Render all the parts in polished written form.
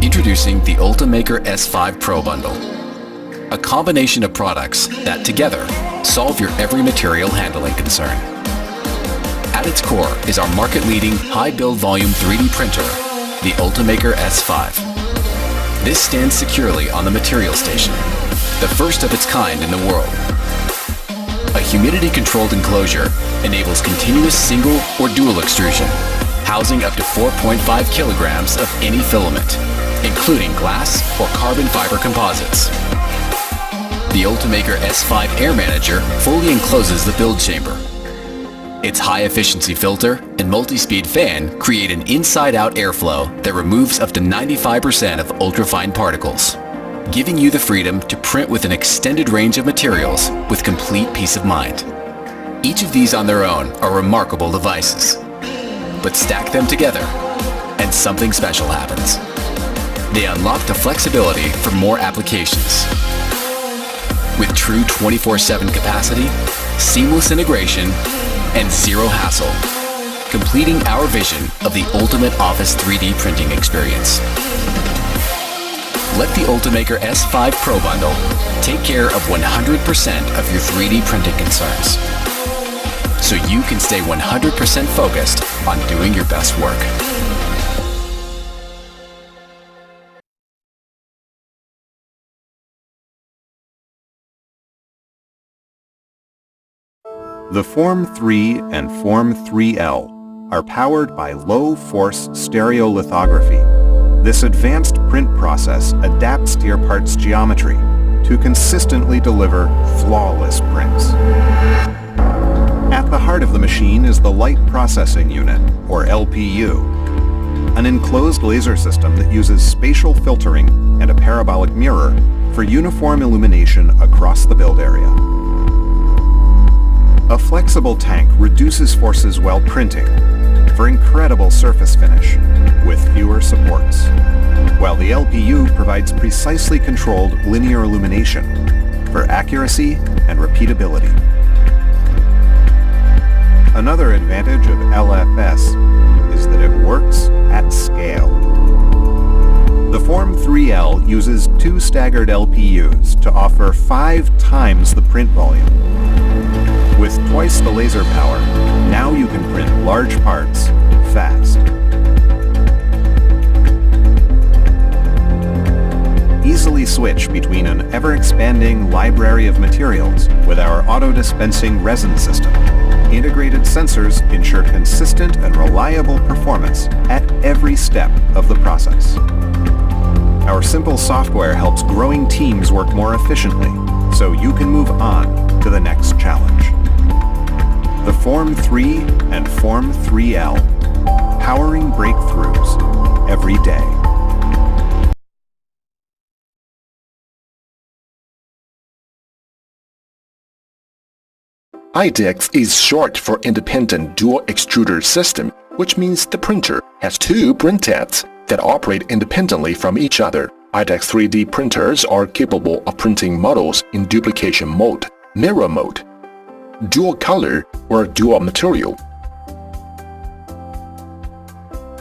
Introducing the ULTIMAKER S5 Pro Bundle, a combination of products that together solve your every material handling concern. At its core is our market-leading high build volume 3D printer, the ULTIMAKER S5. This stands securely on the material station, the first of its kind in the world. A humidity-controlled enclosure enables continuous single or dual extrusion, housing up to 4.5 kilograms of any filament, including glass or carbon fiber composites. The ULTIMAKER S5 Air Manager fully encloses the build chamber. Its high-efficiency filter and multi-speed fan create an inside-out airflow that removes up to 95% of ultrafine particles, giving you the freedom to print with an extended range of materials with complete peace of mind. Each of these on their own are remarkable devices, but stack them together and something special happens. They unlock the flexibility for more applications. With true 24/7 capacity, seamless integration, and zero hassle, completing our vision of the ultimate office 3D printing experience. Let the ULTIMAKER S5 Pro Bundle take care of 100% of your 3D printing concerns, so you can stay 100% focused on doing your best work. The Form 3 and Form 3L are powered by low-force stereolithography. This advanced print process adapts to your part's geometry to consistently deliver flawless prints. At the heart of the machine is the Light Processing Unit, or LPU, an enclosed laser system that uses spatial filtering and a parabolic mirror for uniform illumination across the build area. A flexible tank reduces forces while printing for incredible surface finish with fewer supports, while the LPU provides precisely controlled linear illumination for accuracy and repeatability. Another advantage of LFS is that it works at scale. The Form 3L uses 2 staggered LPUs to offer 5 times the print volume. With twice the laser power, now you can print large parts fast. Easily switch between an ever-expanding library of materials with our auto-dispensing resin system. Integrated sensors ensure consistent and reliable performance at every step of the process. Our simple software helps growing teams work more efficiently, so you can move on to the next challenge. The Form 3 and Form 3L, powering breakthroughs every day. IDEX is short for Independent Dual Extruder System, which means the printer has 2 printheads that operate independently from each other. IDEX 3D printers are capable of printing models in duplication mode, mirror mode, dual color, or dual material.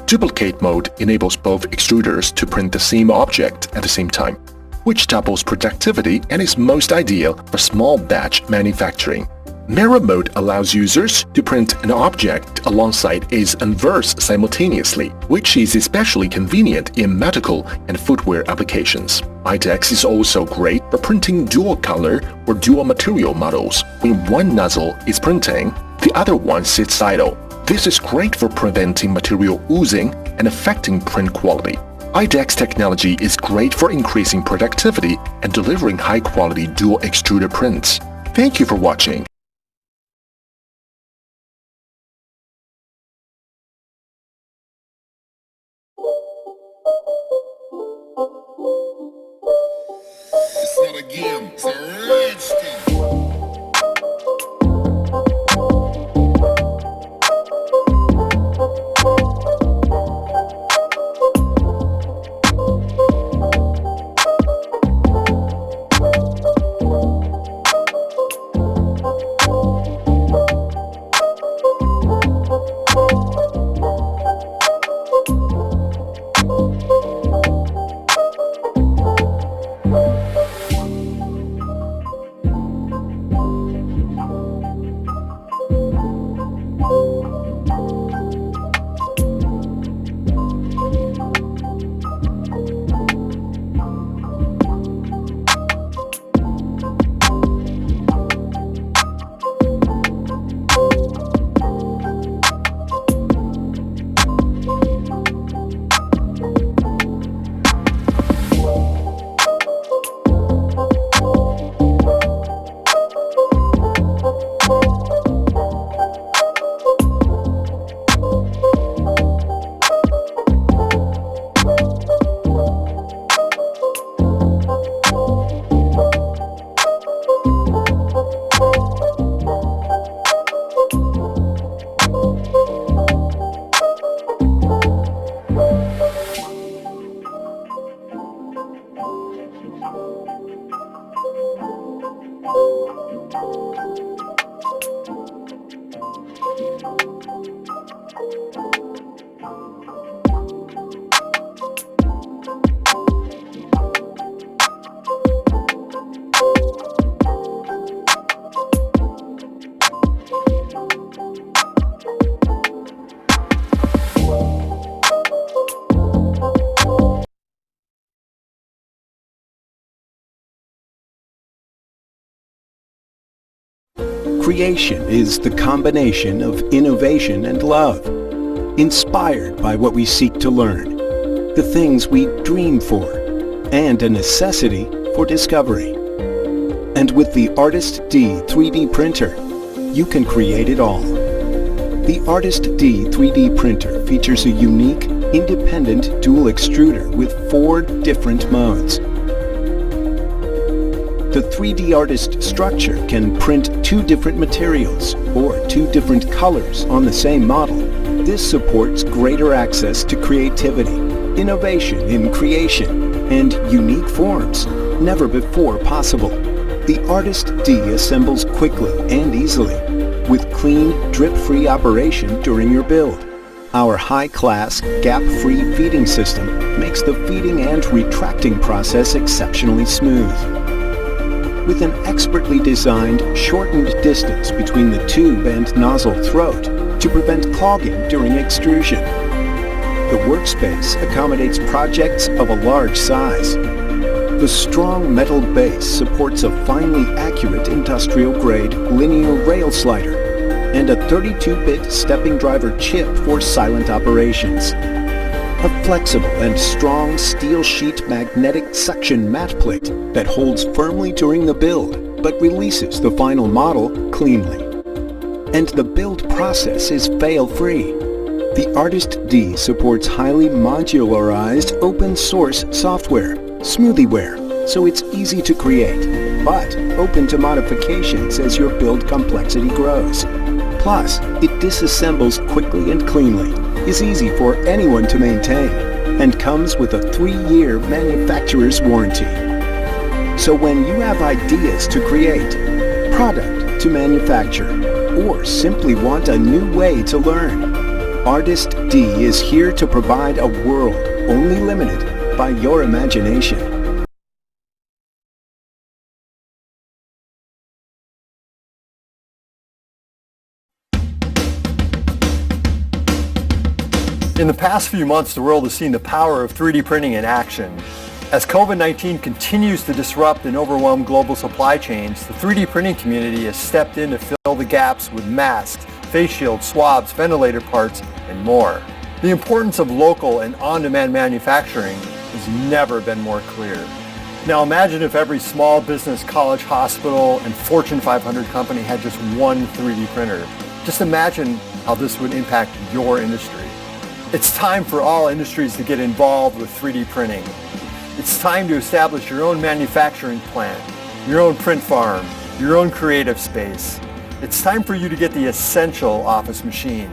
Duplicate mode enables both extruders to print the same object at the same time, which doubles productivity and is most ideal for small batch manufacturing. Mirror mode allows users to print an object alongside its inverse simultaneously, which is especially convenient in medical and footwear applications. IDEX is also great for printing dual color or dual material models. When one nozzle is printing, the other one sits idle. This is great for preventing material oozing and affecting print quality. IDEX technology is great for increasing productivity and delivering high-quality dual extruder prints. Thank you for watching. It's not a game, it's a rich thing. Creation is the combination of innovation and love, inspired by what we seek to learn, the things we dream for, and a necessity for discovery. And with the Artist D 3D printer, you can create it all. The Artist D 3D printer features a unique, independent dual extruder with 4 different modes. The 3D Artist structure can print 2 different materials or 2 different colors on the same model. This supports greater access to creativity, innovation in creation, and unique forms never before possible. The Artist D assembles quickly and easily, with clean, drip-free operation during your build. Our high-class, gap-free feeding system makes the feeding and retracting process exceptionally smooth. With an expertly designed, shortened distance between the tube and nozzle throat to prevent clogging during extrusion. The workspace accommodates projects of a large size. The strong metal base supports a finely accurate industrial-grade linear rail slider and a 32-bit stepping driver chip for silent operations. A flexible and strong steel sheet magnetic suction mat plate that holds firmly during the build, but releases the final model cleanly. And the build process is fail-free. The Artist D supports highly modularized open-source software, SmoothieWare, so it's easy to create, but open to modifications as your build complexity grows. Plus, it disassembles quickly and cleanly, is easy for anyone to maintain, and comes with a 3-year manufacturer's warranty. So when you have ideas to create, product to manufacture, or simply want a new way to learn, Artist D is here to provide a world only limited by your imagination. In the past few months, the world has seen the power of 3D printing in action. As COVID-19 continues to disrupt and overwhelm global supply chains, the 3D printing community has stepped in to fill the gaps with masks, face shields, swabs, ventilator parts, and more. The importance of local and on-demand manufacturing has never been more clear. Now imagine if every small business, college, hospital, and Fortune 500 company had just one 3D printer. Just imagine how this would impact your industry. It's time for all industries to get involved with 3D printing. It's time to establish your own manufacturing plant, your own print farm, your own creative space. It's time for you to get the essential office machine.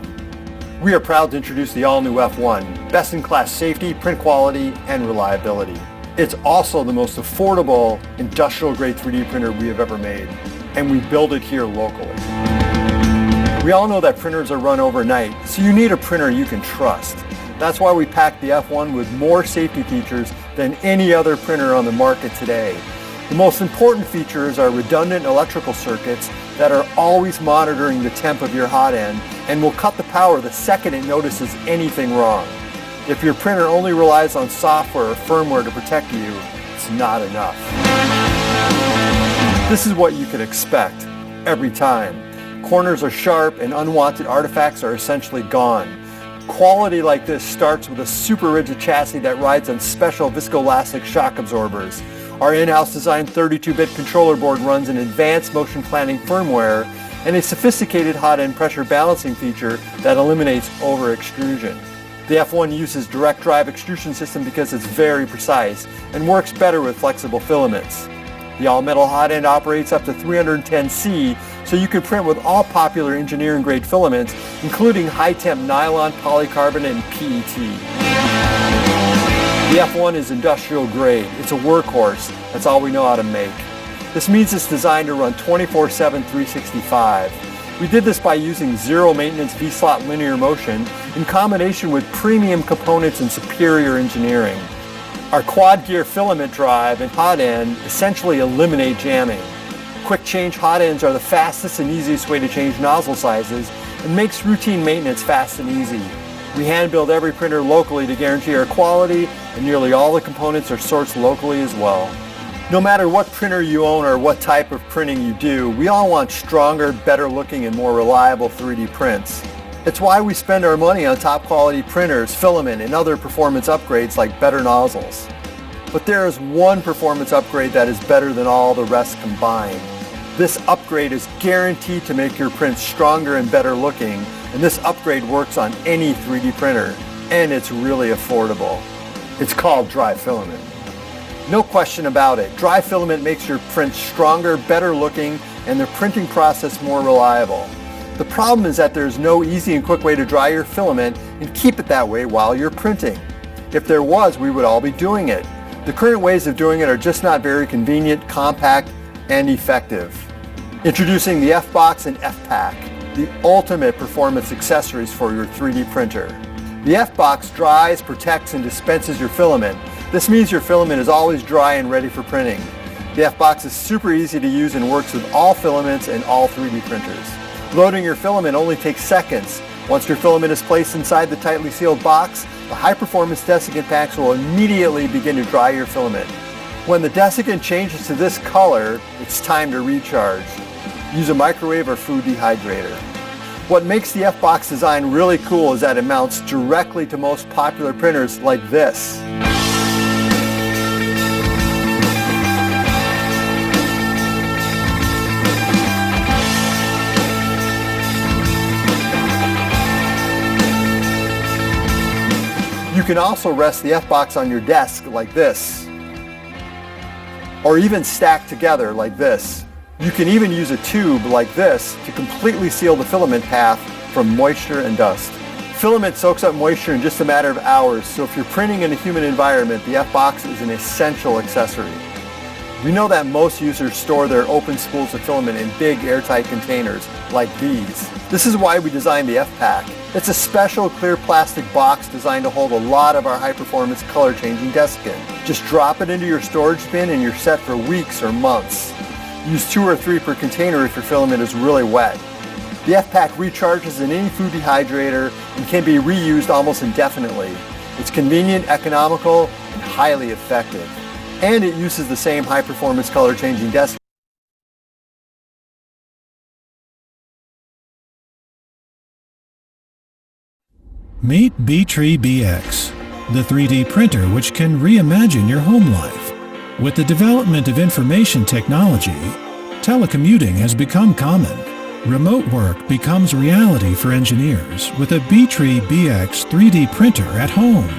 We are proud to introduce the all-new F1, best-in-class safety, print quality, and reliability. It's also the most affordable industrial-grade 3D printer we have ever made, and we build it here locally. We all know that printers are run overnight, so you need a printer you can trust. That's why we packed the F1 with more safety features than any other printer on the market today. The most important features are redundant electrical circuits that are always monitoring the temp of your hot end and will cut the power the second it notices anything wrong. If your printer only relies on software or firmware to protect you, it's not enough. This is what you can expect every time. Corners are sharp and unwanted artifacts are essentially gone. Quality like this starts with a super rigid chassis that rides on special viscoelastic shock absorbers. Our in-house designed 32-bit controller board runs an advanced motion planning firmware and a sophisticated hot end pressure balancing feature that eliminates over-extrusion. The F1 uses direct drive extrusion system because it's very precise and works better with flexible filaments. The all-metal hot end operates up to 310°C, so you can print with all popular engineering grade filaments, including high-temp nylon, polycarbonate, and PET. The F1 is industrial grade. It's a workhorse. That's all we know how to make. This means it's designed to run 24/7, 365. We did this by using zero maintenance V-slot linear motion in combination with premium components and superior engineering. Our quad gear filament drive and hot end essentially eliminate jamming. Quick change hot ends are the fastest and easiest way to change nozzle sizes and makes routine maintenance fast and easy. We hand build every printer locally to guarantee our quality, and nearly all the components are sourced locally as well. No matter what printer you own or what type of printing you do, we all want stronger, better looking, and more reliable 3D prints. It's why we spend our money on top quality printers, filament, and other performance upgrades like better nozzles. But there is one performance upgrade that is better than all the rest combined. This upgrade is guaranteed to make your prints stronger and better looking, and this upgrade works on any 3D printer, and it's really affordable. It's called dry filament. No question about it, dry filament makes your prints stronger, better looking, and the printing process more reliable. The problem is that there's no easy and quick way to dry your filament and keep it that way while you're printing. If there was, we would all be doing it. The current ways of doing it are just not very convenient, compact, and effective. Introducing the F-Box and F-Pack, the ultimate performance accessories for your 3D printer. The F-Box dries, protects, and dispenses your filament. This means your filament is always dry and ready for printing. The F-Box is super easy to use and works with all filaments and all 3D printers. Loading your filament only takes seconds. Once your filament is placed inside the tightly sealed box, the high-performance desiccant packs will immediately begin to dry your filament. When the desiccant changes to this color, it's time to recharge. Use a microwave or food dehydrator. What makes the F-Box design really cool is that it mounts directly to most popular printers like this. You can also rest the F-Box on your desk like this, or even stacked together like this. You can even use a tube like this to completely seal the filament path from moisture and dust. Filament soaks up moisture in just a matter of hours, so if you're printing in a humid environment, the F-Box is an essential accessory. We know that most users store their open spools of filament in big airtight containers like these. This is why we designed the F-Pack. It's a special clear plastic box designed to hold a lot of our high-performance color-changing desiccant. Just drop it into your storage bin and you're set for weeks or months. Use 2 or 3 per container if your filament is really wet. The F-Pack recharges in any food dehydrator and can be reused almost indefinitely. It's convenient, economical, and highly effective. And it uses the same high-performance color-changing desiccant. Meet B3BX, the 3D printer which can reimagine your home life. With the development of information technology, telecommuting has become common. Remote work becomes reality for engineers with a B3BX 3D printer at home.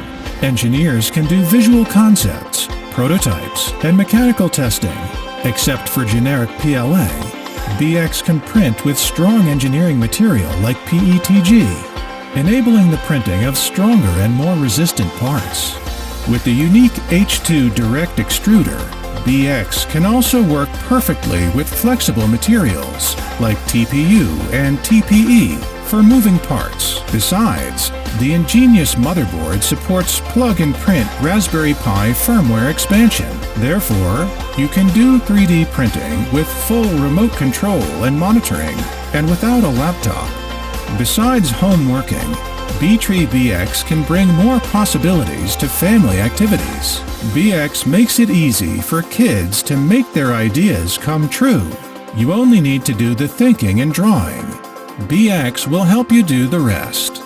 Engineers can do visual concepts, prototypes, and mechanical testing. Except for generic PLA, BX can print with strong engineering material like PETG, enabling the printing of stronger and more resistant parts. With the unique H2 direct extruder, BX can also work perfectly with flexible materials like TPU and TPE for moving parts. Besides, the ingenious motherboard supports plug-and-print Raspberry Pi firmware expansion. Therefore, you can do 3D printing with full remote control and monitoring, and without a laptop. Besides home working, B3BX can bring more possibilities to family activities. BX makes it easy for kids to make their ideas come true. You only need to do the thinking and drawing. BX will help you do the rest.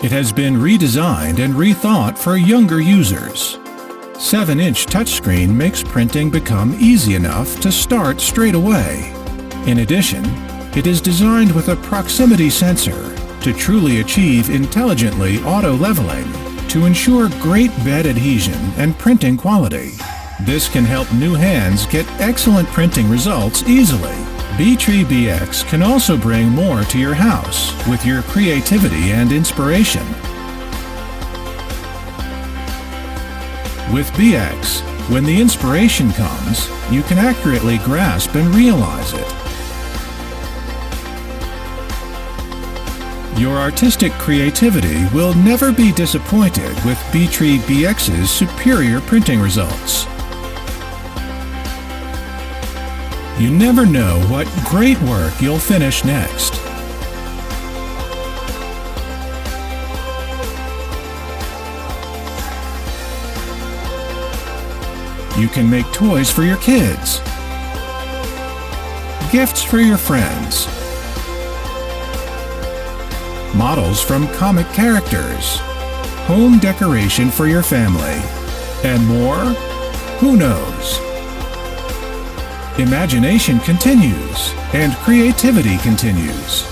It has been redesigned and rethought for younger users. 7-inch touchscreen makes printing become easy enough to start straight away. In addition, it is designed with a proximity sensor to truly achieve intelligently auto-leveling to ensure great bed adhesion and printing quality. This can help new hands get excellent printing results easily. B3BX can also bring more to your house with your creativity and inspiration. With BX, when the inspiration comes, you can accurately grasp and realize it. Your artistic creativity will never be disappointed with B3BX's superior printing results. You never know what great work you'll finish next. You can make toys for your kids, gifts for your friends, models from comic characters, home decoration for your family, and more? Who knows? Imagination continues, and creativity continues.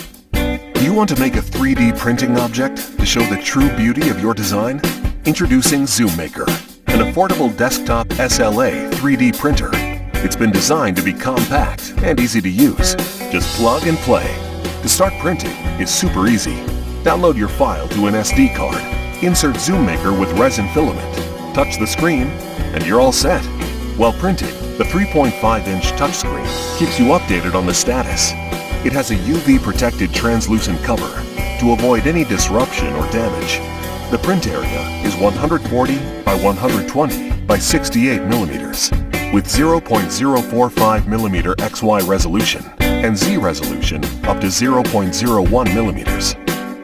Do you want to make a 3D printing object to show the true beauty of your design? Introducing ZoomMaker, an affordable desktop SLA 3D printer. It's been designed to be compact and easy to use. Just plug and play. To start printing is super easy. Download your file to an SD card, insert ZoomMaker with resin filament, touch the screen, and you're all set. While printing, the 3.5-inch touchscreen keeps you updated on the status. It has a UV-protected translucent cover to avoid any disruption or damage. The print area is 140 by 120 by 68 millimeters, with 0.045 millimeter XY resolution and Z resolution up to 0.01 millimeters.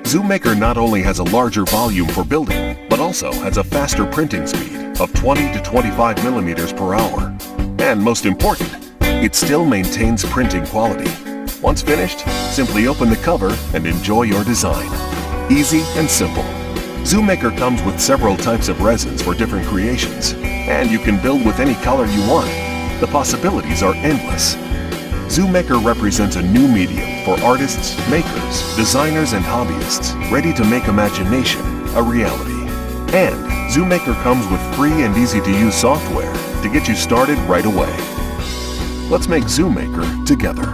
ZoomMaker not only has a larger volume for building, but also has a faster printing speed of 20 to 25 millimeters per hour. And most important, it still maintains printing quality. Once finished, simply open the cover and enjoy your design. Easy and simple. ZoomMaker comes with several types of resins for different creations, and you can build with any color you want. The possibilities are endless. ZoomMaker represents a new medium for artists, makers, designers, and hobbyists ready to make imagination a reality. And ZoomMaker comes with free and easy-to-use software to get you started right away. Let's make ZoomMaker together.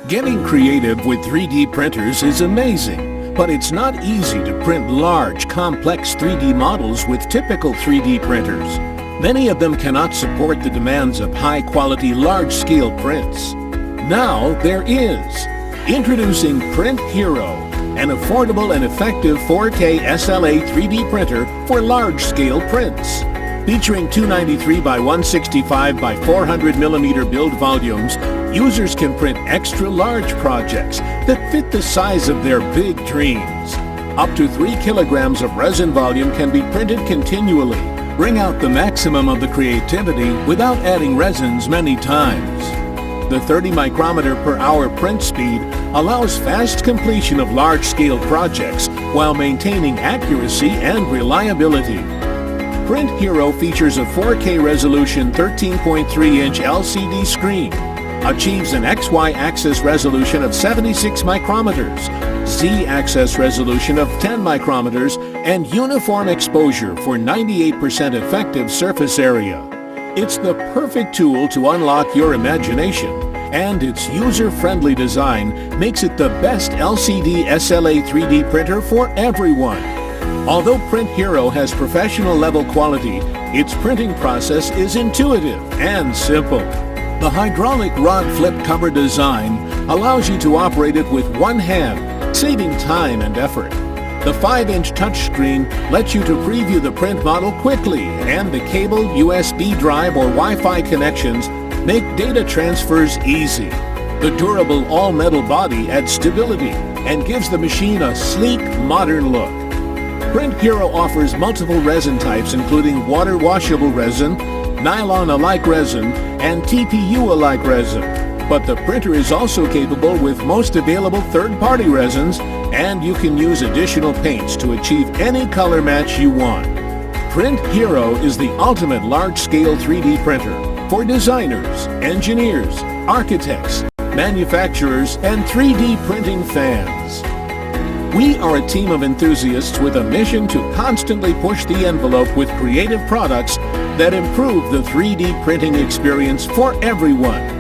Getting creative with 3D printers is amazing, but it's not easy to print large, complex 3D models with typical 3D printers. Many of them cannot support the demands of high-quality, large-scale prints. Now there is. Introducing PRINTHERO, an affordable and effective 4K SLA 3D printer for large-scale prints. Featuring 293 by 165 by 400 millimeter build volumes, users can print extra large projects that fit the size of their big dreams. Up to 3 kilograms of resin volume can be printed continually. Bring out the maximum of the creativity without adding resins many times. The 30 micrometer per hour print speed allows fast completion of large-scale projects while maintaining accuracy and reliability. PRINTHERO features a 4K resolution 13.3-inch LCD screen, achieves an XY axis resolution of 76 micrometers, Z axis resolution of 10 micrometers, and uniform exposure for 98% effective surface area. It's the perfect tool to unlock your imagination, and its user-friendly design makes it the best LCD SLA 3D printer for everyone. Although PRINTHERO has professional-level quality, its printing process is intuitive and simple. The hydraulic rod flip cover design allows you to operate it with one hand, saving time and effort. The 5-inch touchscreen lets you to preview the print model quickly, and the cable, USB drive, or Wi-Fi connections make data transfers easy. The durable all-metal body adds stability and gives the machine a sleek, modern look. PRINTHERO offers multiple resin types including water-washable resin, nylon-alike resin, and TPU-alike resin. But the printer is also capable with most available third-party resins, and you can use additional paints to achieve any color match you want. PRINTHERO is the ultimate large-scale 3D printer for designers, engineers, architects, manufacturers, and 3D printing fans. We are a team of enthusiasts with a mission to constantly push the envelope with creative products that improve the 3D printing experience for everyone.